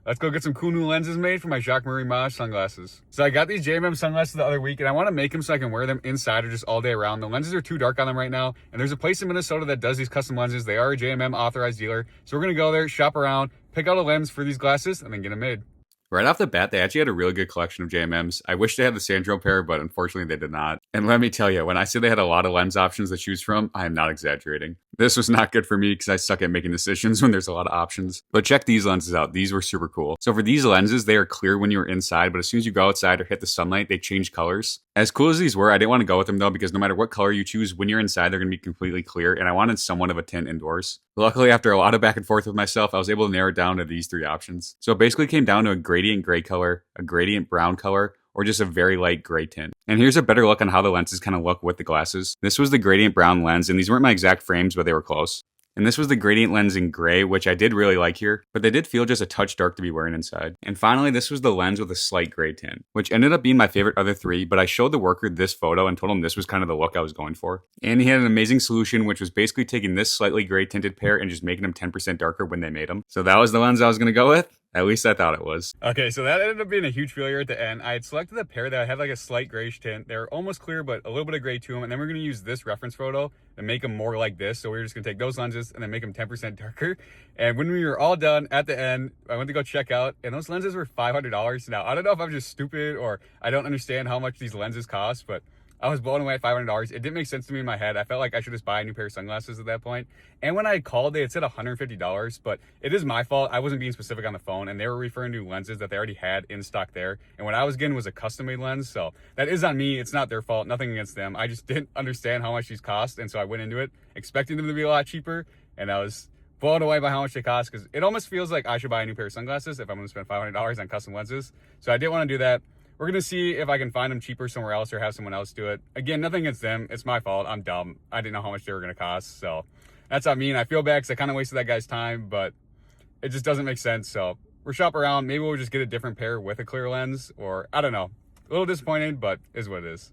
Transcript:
let's go get some cool new lenses made for my Jacques Marie Mage sunglasses. So I got these JMM sunglasses the other week, and I want to make them so I can wear them inside or just all day around. The lenses are too dark on them right now, and there's a place in Minnesota that does these custom lenses. They are a JMM authorized dealer. So we're going to go there, shop around, pick out a lens for these glasses, and then get them made. Right off the bat, they actually had a really good collection of JMMs. I wish they had the Sandro pair, but unfortunately they did not. And let me tell you, when I say they had a lot of lens options to choose from, I am not exaggerating. This was not good for me because I suck at making decisions when there's a lot of options. But check these lenses out. These were super cool. So for these lenses, they are clear when you're inside, but as soon as you go outside or hit the sunlight, they change colors. As cool as these were, I didn't want to go with them though, because no matter what color you choose, when you're inside, they're going to be completely clear, and I wanted somewhat of a tint indoors. Luckily, after a lot of back and forth with myself, I was able to narrow it down to these three options. So it basically came down to a gradient gray color, a gradient brown color, or just a very light gray tint. And here's a better look on how the lenses kind of look with the glasses. This was the gradient brown lens, and these weren't my exact frames, but they were close. And this was the gradient lens in gray, which I did really like here, but they did feel just a touch dark to be wearing inside. And finally, this was the lens with a slight gray tint, which ended up being my favorite other three, but I showed the worker this photo and told him this was kind of the look I was going for. And he had an amazing solution, which was basically taking this slightly gray tinted pair and just making them 10% darker when they made them. So that was the lens I was going to go with. At least I thought it was. Okay, so that ended up being a huge failure at the end. I had selected a pair that had like a slight grayish tint. They were almost clear, but a little bit of gray to them. And then we're going to use this reference photo and make them more like this. So we're just going to take those lenses and then make them 10% darker. And when we were all done at the end, I went to go check out, and those lenses were $500. Now, I don't know if I'm just stupid or I don't understand how much these lenses cost, but I was blown away at $500. It didn't make sense to me in my head. I felt like I should just buy a new pair of sunglasses at that point. And when I called, they had said $150, but it is my fault. I wasn't being specific on the phone, and they were referring to lenses that they already had in stock there. And what I was getting was a custom-made lens, so that is on me. It's not their fault. Nothing against them. I just didn't understand how much these cost, and so I went into it expecting them to be a lot cheaper, and I was blown away by how much they cost, because it almost feels like I should buy a new pair of sunglasses if I'm going to spend $500 on custom lenses. So I didn't want to do that. We're going to see if I can find them cheaper somewhere else or have someone else do it. Again, nothing against them. It's my fault. I'm dumb. I didn't know how much they were going to cost. So that's on me. And I feel bad because I kind of wasted that guy's time, but it just doesn't make sense. So we're shop around. Maybe we'll just get a different pair with a clear lens, or I don't know. A little disappointed, but is what it is.